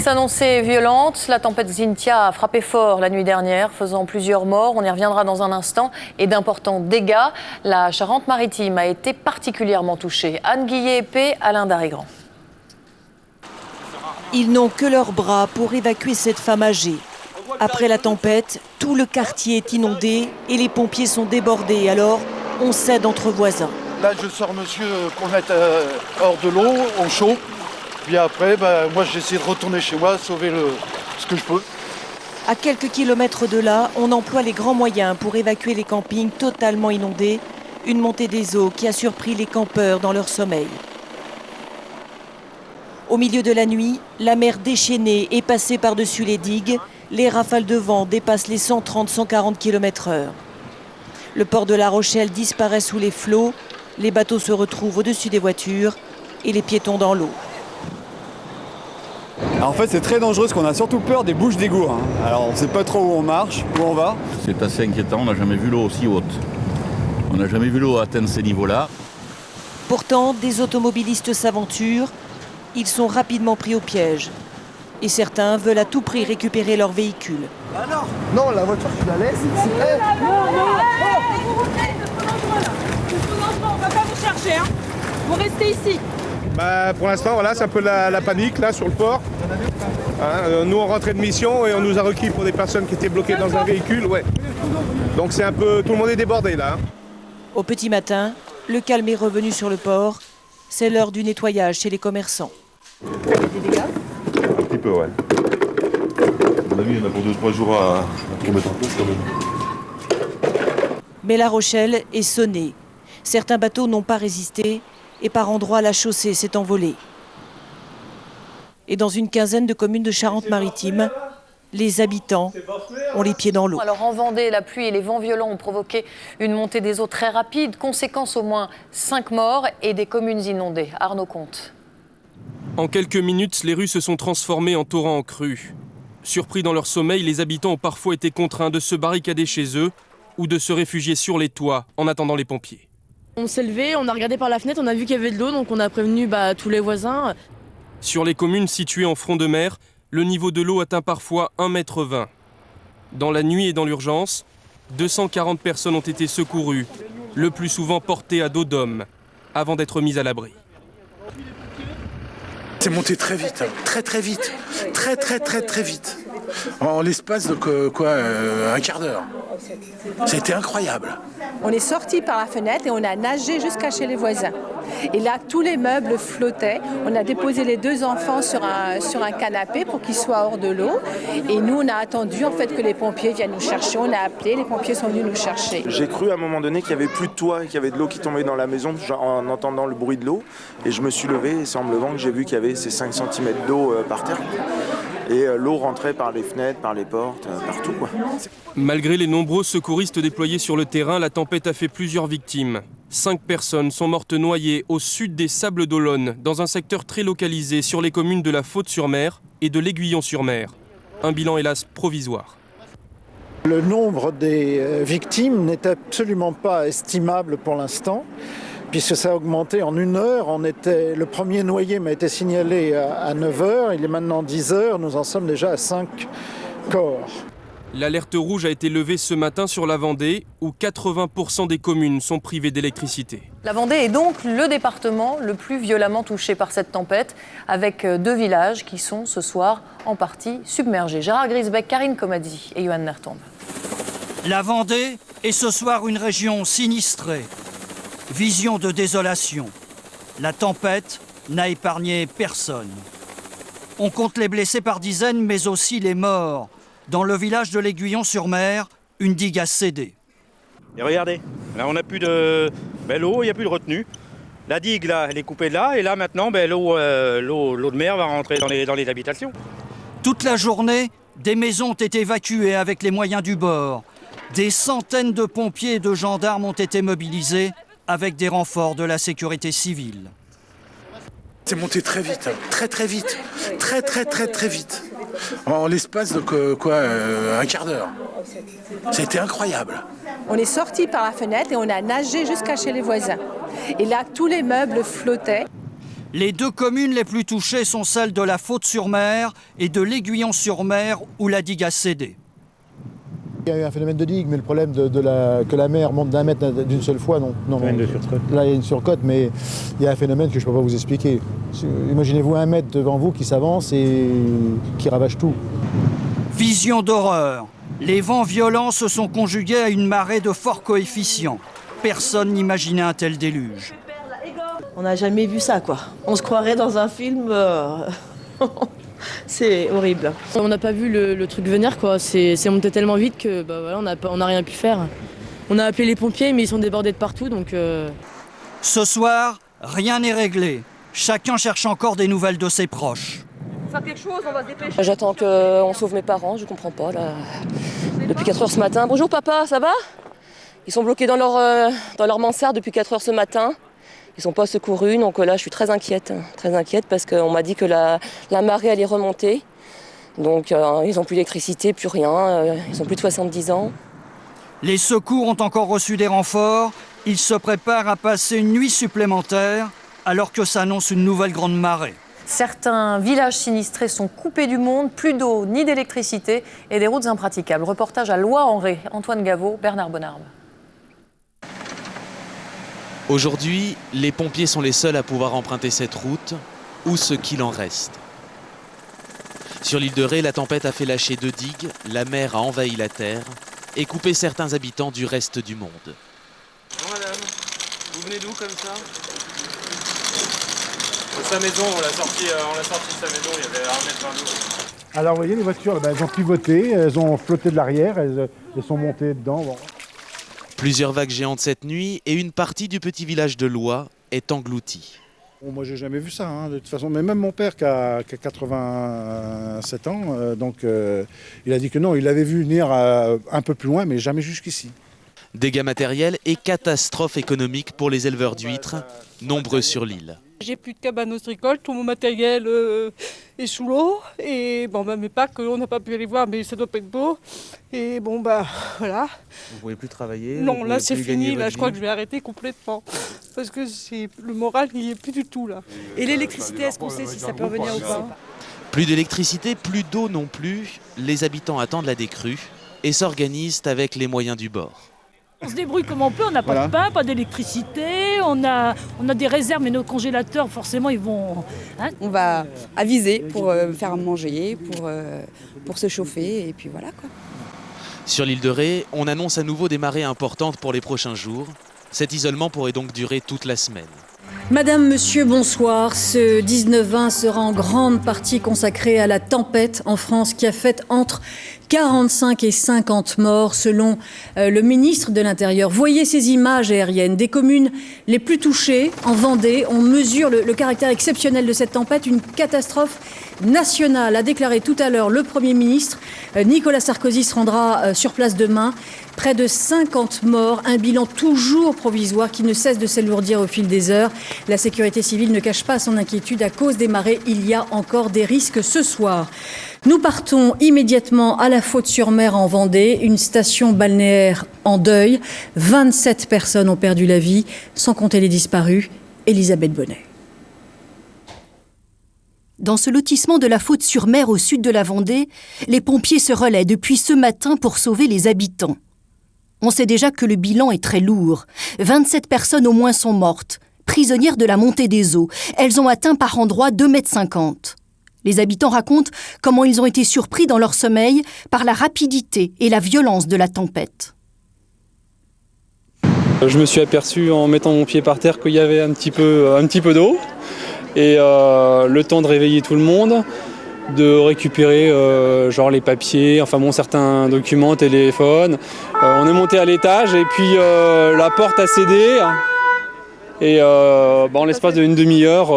s'annonçait violente. La tempête Xynthia a frappé fort la nuit dernière, faisant plusieurs morts. On y reviendra dans un instant. Et d'importants dégâts. La Charente-Maritime a été particulièrement touchée. Anne Guillet-Épée, Alain Darigrand. Ils n'ont que leurs bras pour évacuer cette femme âgée. Après la tempête, tout le quartier est inondé et les pompiers sont débordés. Alors, on s'aide entre voisins. Là, je sors monsieur pour mettre hors de l'eau, au chaud. Puis après, moi, j'essaie de retourner chez moi, sauver ce que je peux. À quelques kilomètres de là, on emploie les grands moyens pour évacuer les campings totalement inondés. Une montée des eaux qui a surpris les campeurs dans leur sommeil. Au milieu de la nuit, la mer déchaînée est passée par-dessus les digues. Les rafales de vent dépassent les 130-140 km/h. Le port de La Rochelle disparaît sous les flots. Les bateaux se retrouvent au-dessus des voitures et les piétons dans l'eau. En fait, c'est très dangereux parce qu'on a surtout peur des bouches d'égout. Alors, on ne sait pas trop où on marche, où on va. C'est assez inquiétant, on n'a jamais vu l'eau aussi haute. On n'a jamais vu l'eau atteindre ces niveaux-là. Pourtant, des automobilistes s'aventurent. Ils sont rapidement pris au piège. Et certains veulent à tout prix récupérer leur véhicule. Ah non, la voiture, tu la laisses ici. On va pas vous chercher, hein. Vous restez ici. Pour l'instant, voilà, c'est un peu la panique là sur le port. Nous, on rentrait de mission et on nous a requis pour des personnes qui étaient bloquées dans un véhicule. Ouais. Donc c'est un peu, tout le monde est débordé là. Au petit matin, le calme est revenu sur le port. C'est l'heure du nettoyage chez les commerçants. Des dégâts ? Un petit peu, ouais. À mon avis, il y en a pour 2-3 jours à remettre en place quand même. Mais La Rochelle est sonnée. Certains bateaux n'ont pas résisté et par endroits la chaussée s'est envolée. Et dans une quinzaine de communes de Charente-Maritime, les habitants ont les pieds dans l'eau. Alors en Vendée, la pluie et les vents violents ont provoqué une montée des eaux très rapide. Conséquence, au moins 5 morts et des communes inondées. Arnaud Comte. En quelques minutes, les rues se sont transformées en torrents en crue. Surpris dans leur sommeil, les habitants ont parfois été contraints de se barricader chez eux ou de se réfugier sur les toits en attendant les pompiers. On s'est levé, on a regardé par la fenêtre, on a vu qu'il y avait de l'eau, donc on a prévenu tous les voisins. Sur les communes situées en front de mer, le niveau de l'eau atteint parfois 1,20 m. Dans la nuit et dans l'urgence, 240 personnes ont été secourues, le plus souvent portées à dos d'hommes, avant d'être mises à l'abri. C'est monté très vite, très vite, très vite. En l'espace de un quart d'heure. C'était incroyable. On est sorti par la fenêtre et on a nagé jusqu'à chez les voisins. Et là, tous les meubles flottaient. On a déposé les 2 enfants sur un canapé pour qu'ils soient hors de l'eau. Et nous, on a attendu en fait que les pompiers viennent nous chercher. On a appelé, les pompiers sont venus nous chercher. J'ai cru à un moment donné qu'il n'y avait plus de toit et qu'il y avait de l'eau qui tombait dans la maison en entendant le bruit de l'eau. Et je me suis levé et c'est en me levant que j'ai vu qu'il y avait ces 5 cm d'eau par terre. Et l'eau rentrait par les fenêtres, par les portes, partout, quoi. Malgré les nombreux secouristes déployés sur le terrain, la tempête a fait plusieurs victimes. 5 personnes sont mortes noyées au sud des Sables d'Olonne, dans un secteur très localisé sur les communes de la Faute-sur-Mer et de l'Aiguillon-sur-Mer. Un bilan hélas provisoire. Le nombre des victimes n'est absolument pas estimable pour l'instant, puisque ça a augmenté en 1 heure. Le premier noyé m'a été signalé à 9 h, il est maintenant 10 h, nous en sommes déjà à 5 corps. L'alerte rouge a été levée ce matin sur la Vendée, où 80% des communes sont privées d'électricité. La Vendée est donc le département le plus violemment touché par cette tempête, avec 2 villages qui sont ce soir en partie submergés. Gérard Grisbeck, Karine Comadi et Johan Nertombe. La Vendée est ce soir une région sinistrée. Vision de désolation. La tempête n'a épargné personne. On compte les blessés par dizaines, mais aussi les morts. Dans le village de l'Aiguillon-sur-Mer, une digue a cédé. Et regardez, là on n'a plus de l'eau, il n'y a plus de retenue. La digue là, elle est coupée de là, et là maintenant l'eau de mer va rentrer dans les habitations. Toute la journée, des maisons ont été évacuées avec les moyens du bord. Des centaines de pompiers et de gendarmes ont été mobilisés avec des renforts de la sécurité civile. C'est monté très vite, très vite, très vite. En l'espace de un quart d'heure. C'était incroyable. On est sorti par la fenêtre et on a nagé jusqu'à chez les voisins. Et là, tous les meubles flottaient. Les deux communes les plus touchées sont celles de la Faute-sur-Mer et de l'Aiguillon-sur-Mer où la digue a cédé. Il y a eu un phénomène de digue, mais le problème que la mer monte d'1 mètre d'une seule fois, non. Là, il y a une surcote, mais il y a un phénomène que je ne peux pas vous expliquer. Imaginez-vous 1 mètre devant vous qui s'avance et qui ravage tout. Vision d'horreur. Les vents violents se sont conjugués à une marée de fort coefficient. Personne n'imaginait un tel déluge. On n'a jamais vu ça, quoi. On se croirait dans un film. C'est horrible. On n'a pas vu le truc venir, quoi. C'est monté tellement vite que voilà, on n'a rien pu faire. On a appelé les pompiers, mais ils sont débordés de partout, donc... Ce soir, rien n'est réglé. Chacun cherche encore des nouvelles de ses proches. Faire quelque chose, on va se dépêcher. J'attends qu'on sauve mes parents, je comprends pas, là. Depuis 4 heures ce matin. Bonjour papa, ça va? Ils sont bloqués dans leur mansarde depuis 4 heures ce matin. Ils ne sont pas secourus, donc là je suis très inquiète parce qu'on m'a dit que la marée allait remonter. Donc ils n'ont plus d'électricité, plus rien, ils ont plus de 70 ans. Les secours ont encore reçu des renforts. Ils se préparent à passer une nuit supplémentaire alors que s'annonce une nouvelle grande marée. Certains villages sinistrés sont coupés du monde, plus d'eau ni d'électricité et des routes impraticables. Reportage à Lois-en-Ré, Antoine Gaveau, Bernard Bonnarbe. Aujourd'hui, les pompiers sont les seuls à pouvoir emprunter cette route, ou ce qu'il en reste. Sur l'île de Ré, la tempête a fait lâcher 2 digues, la mer a envahi la terre et coupé certains habitants du reste du monde. Bonjour madame, vous venez d'où comme ça? De sa maison, on l'a sorti de sa maison, il y avait 1,20 m d'eau. Alors vous voyez, les voitures, elles ont pivoté, elles ont flotté de l'arrière, elles sont montées dedans. Bon. Plusieurs vagues géantes cette nuit et une partie du petit village de Lois est engloutie. Bon, moi j'ai jamais vu ça, de toute façon, mais même mon père qui a 87 ans, il a dit que non, il l'avait vu venir un peu plus loin, mais jamais jusqu'ici. Dégâts matériels et catastrophes économiques pour les éleveurs d'huîtres, nombreux sur l'île. J'ai plus de cabane ostricole, tout mon matériel est sous l'eau. Et bon, mes packs, on n'a pas pu aller voir, mais ça doit pas être beau. Et bon, voilà. Vous ne pouvez plus travailler? Non, là c'est fini, là je crois que je vais arrêter complètement. Parce que le moral n'y est plus du tout là. Et l'électricité, est-ce qu'on sait si ça peut revenir ou pas? Plus d'électricité, plus d'eau non plus. Les habitants attendent la décrue et s'organisent avec les moyens du bord. On se débrouille comme on peut, on n'a pas de pain, pas d'électricité, on a des réserves, mais nos congélateurs, forcément, ils vont... On va aviser pour faire à manger, pour se chauffer, et puis voilà, quoi. Sur l'île de Ré, on annonce à nouveau des marées importantes pour les prochains jours. Cet isolement pourrait donc durer toute la semaine. Madame, monsieur, bonsoir. Ce 19-20 sera en grande partie consacré à la tempête en France qui a fait entre 45 et 50 morts selon le ministre de l'Intérieur. Voyez ces images aériennes des communes les plus touchées en Vendée. On mesure le caractère exceptionnel de cette tempête, une catastrophe nationale, a déclaré tout à l'heure le Premier ministre. Nicolas Sarkozy se rendra sur place demain. Près de 50 morts, un bilan toujours provisoire qui ne cesse de s'alourdir au fil des heures. La sécurité civile ne cache pas son inquiétude à cause des marées. Il y a encore des risques ce soir. Nous partons immédiatement à la Faute-sur-Mer en Vendée, une station balnéaire en deuil. 27 personnes ont perdu la vie, sans compter les disparus. Elisabeth Bonnet. Dans ce lotissement de la Faute-sur-Mer au sud de la Vendée, les pompiers se relaient depuis ce matin pour sauver les habitants. On sait déjà que le bilan est très lourd. 27 personnes au moins sont mortes, prisonnières de la montée des eaux. Elles ont atteint par endroits 2,50 m. Les habitants racontent comment ils ont été surpris dans leur sommeil par la rapidité et la violence de la tempête. Je me suis aperçu en mettant mon pied par terre qu'il y avait un petit peu d'eau. Et le temps de réveiller tout le monde, de récupérer les papiers, certains documents, téléphone. On est monté à l'étage et puis la porte a cédé. Et en l'espace d'une demi-heure,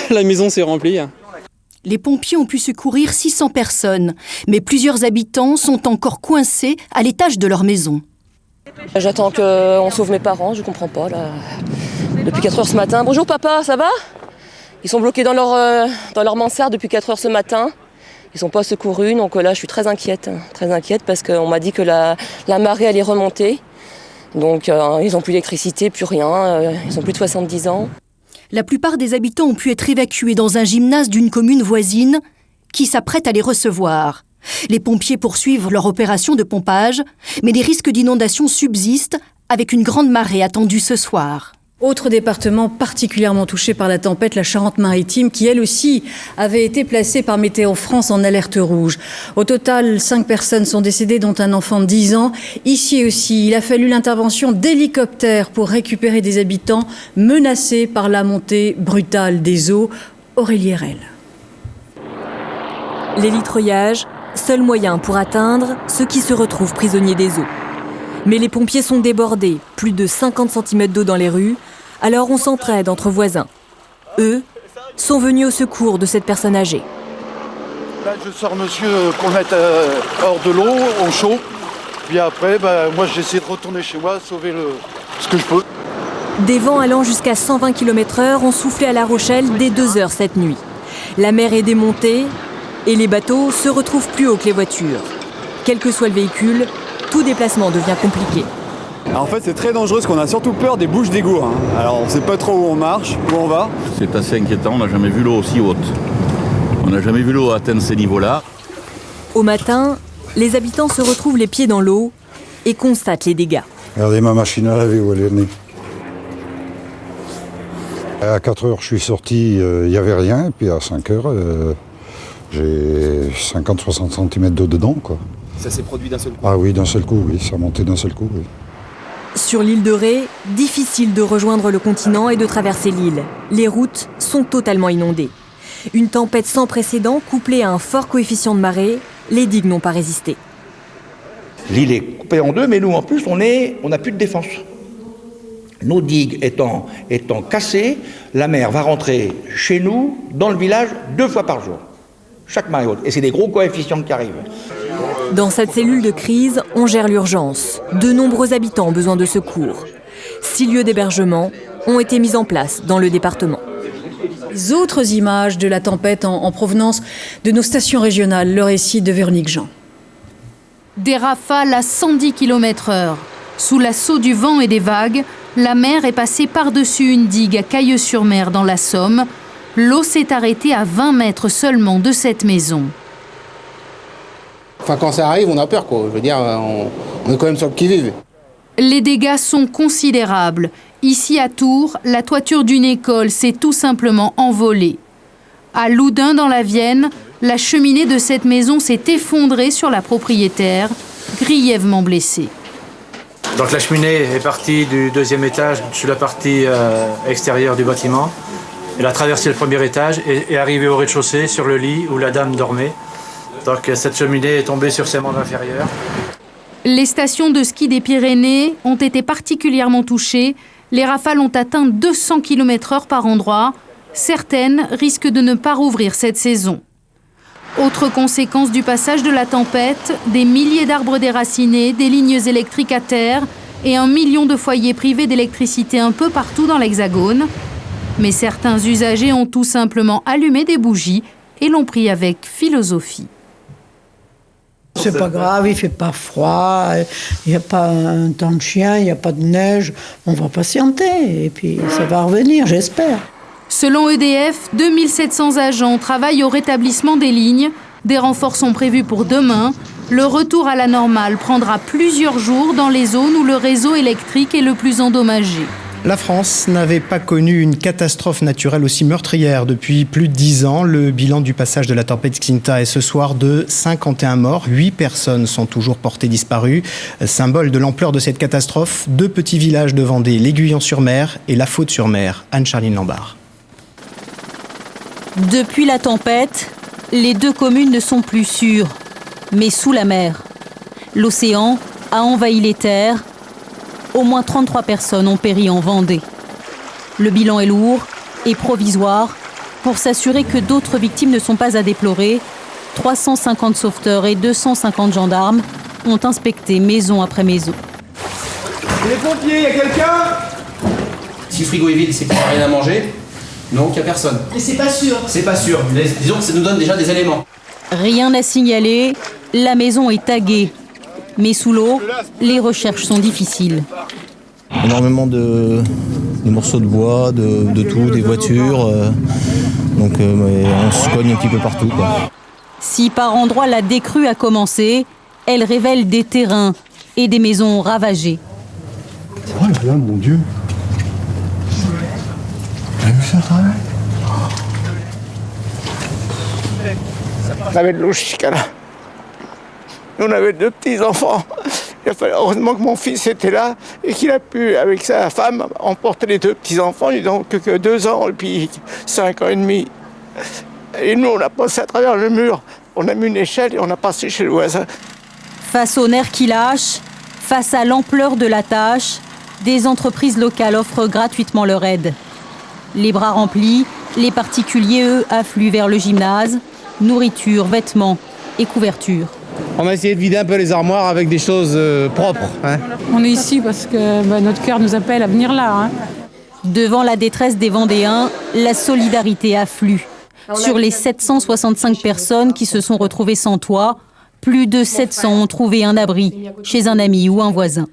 la maison s'est remplie. Les pompiers ont pu secourir 600 personnes, mais plusieurs habitants sont encore coincés à l'étage de leur maison. J'attends qu'on sauve mes parents, je comprends pas, là. Depuis 4 heures ce matin. Bonjour papa, ça va? Ils sont bloqués dans leur mansarde depuis 4 heures ce matin. Ils ne sont pas secourus, donc là je suis très inquiète parce qu'on m'a dit que la marée allait remonter. Donc ils n'ont plus d'électricité, plus rien, ils ont plus de 70 ans. La plupart des habitants ont pu être évacués dans un gymnase d'une commune voisine qui s'apprête à les recevoir. Les pompiers poursuivent leur opération de pompage, mais des risques d'inondation subsistent avec une grande marée attendue ce soir. Autre département particulièrement touché par la tempête, la Charente-Maritime, qui elle aussi avait été placée par Météo France en alerte rouge. Au total, 5 personnes sont décédées, dont un enfant de 10 ans. Ici aussi, il a fallu l'intervention d'hélicoptères pour récupérer des habitants menacés par la montée brutale des eaux. Aurélie Rel. L'hélitreuillage, seul moyen pour atteindre ceux qui se retrouvent prisonniers des eaux. Mais les pompiers sont débordés, plus de 50 cm d'eau dans les rues, alors on s'entraide entre voisins. Eux sont venus au secours de cette personne âgée. Là, je sors monsieur pour le mettre hors de l'eau, au chaud. Puis après, moi j'essaie de retourner chez moi, sauver ce que je peux. Des vents allant jusqu'à 120 km/h ont soufflé à La Rochelle dès 2h cette nuit. La mer est démontée et les bateaux se retrouvent plus haut que les voitures. Quel que soit le véhicule, tout déplacement devient compliqué. En fait, c'est très dangereux parce qu'on a surtout peur des bouches d'égout. Alors, on ne sait pas trop où on marche, où on va. C'est assez inquiétant, on n'a jamais vu l'eau aussi haute. On n'a jamais vu l'eau atteindre ces niveaux-là. Au matin, les habitants se retrouvent les pieds dans l'eau et constatent les dégâts. Regardez ma machine à laver où elle est née. À 4 heures, je suis sorti, il n'y avait rien. Et puis à 5 heures, j'ai 50-60 cm d'eau dedans, quoi. Ça s'est produit d'un seul coup? Ah oui, d'un seul coup, oui. Ça a monté d'un seul coup, oui. Sur l'île de Ré, difficile de rejoindre le continent et de traverser l'île. Les routes sont totalement inondées. Une tempête sans précédent couplée à un fort coefficient de marée, les digues n'ont pas résisté. L'île est coupée en deux, mais nous en plus on n'a plus de défense. Nos digues étant cassées, la mer va rentrer chez nous, dans le village, 2 fois par jour. Chaque marée haute. Et c'est des gros coefficients qui arrivent. Dans cette cellule de crise, on gère l'urgence. De nombreux habitants ont besoin de secours. 6 lieux d'hébergement ont été mis en place dans le département. Les autres images de la tempête en provenance de nos stations régionales, le récit de Véronique Jean. Des rafales à 110 km/h. Sous l'assaut du vent et des vagues, la mer est passée par-dessus une digue à Cailleux-sur-Mer dans la Somme. L'eau s'est arrêtée à 20 mètres seulement de cette maison. Enfin, quand ça arrive, on a peur, quoi. Je veux dire, on est quand même sur le qui-vive. Les dégâts sont considérables. Ici à Tours, la toiture d'une école s'est tout simplement envolée. À Loudun, dans la Vienne, la cheminée de cette maison s'est effondrée sur la propriétaire, grièvement blessée. Donc la cheminée est partie du 2e étage sur la partie extérieure du bâtiment. Elle a traversé le 1er étage et est arrivée au rez-de-chaussée sur le lit où la dame dormait. Donc cette cheminée est tombée sur ses membres inférieurs. Les stations de ski des Pyrénées ont été particulièrement touchées. Les rafales ont atteint 200 km/h par endroit. Certaines risquent de ne pas rouvrir cette saison. Autre conséquence du passage de la tempête, des milliers d'arbres déracinés, des lignes électriques à terre et 1 million de foyers privés d'électricité un peu partout dans l'Hexagone. Mais certains usagers ont tout simplement allumé des bougies et l'ont pris avec philosophie. C'est pas grave, il fait pas froid, il n'y a pas un temps de chien, il n'y a pas de neige. On va patienter et puis ça va revenir, j'espère. Selon EDF, 2700 agents travaillent au rétablissement des lignes. Des renforts sont prévus pour demain. Le retour à la normale prendra plusieurs jours dans les zones où le réseau électrique est le plus endommagé. La France n'avait pas connu une catastrophe naturelle aussi meurtrière depuis plus de 10 ans. Le bilan du passage de la tempête Xynthia est ce soir de 51 morts. 8 personnes sont toujours portées disparues. Symbole de l'ampleur de cette catastrophe, 2 petits villages de Vendée, l'Aiguillon-sur-Mer et la Faute-sur-Mer. Anne-Charline Lambard. Depuis la tempête, les 2 communes ne sont plus sûres, mais sous la mer. L'océan a envahi les terres. Au moins 33 personnes ont péri en Vendée. Le bilan est lourd et provisoire. Pour s'assurer que d'autres victimes ne sont pas à déplorer, 350 sauveteurs et 250 gendarmes ont inspecté maison après maison. Les pompiers, il y a quelqu'un? Si le frigo est vide, c'est qu'il n'y a rien à manger. Donc il n'y a personne. Mais c'est pas sûr. C'est pas sûr. Disons que ça nous donne déjà des éléments. Rien à signaler, la maison est taguée. Mais sous l'eau, les recherches sont difficiles. Énormément de morceaux de bois, de tout, des voitures. Donc on se cogne un petit peu partout, quoi. Si par endroits la décrue a commencé, elle révèle des terrains et des maisons ravagées. Oh là là, mon Dieu. T'as vu ça, quand même? On avait de l'eau jusqu'à là. On avait 2 petits-enfants. Heureusement que mon fils était là et qu'il a pu, avec sa femme, emporter les 2 petits-enfants. Ils n'ont que 2 ans et puis 5 ans et demi. Et nous, on a passé à travers le mur. On a mis une échelle et on a passé chez le voisin. Face aux nerfs qui lâchent, face à l'ampleur de la tâche, des entreprises locales offrent gratuitement leur aide. Les bras remplis, les particuliers, eux, affluent vers le gymnase. Nourriture, vêtements et couvertures. On va essayer de vider un peu les armoires avec des choses propres. Hein. On est ici parce que notre cœur nous appelle à venir là. Hein. Devant la détresse des Vendéens, la solidarité afflue. Sur les 765 personnes qui se sont retrouvées sans toit, plus de 700 ont trouvé un abri chez un ami ou un voisin.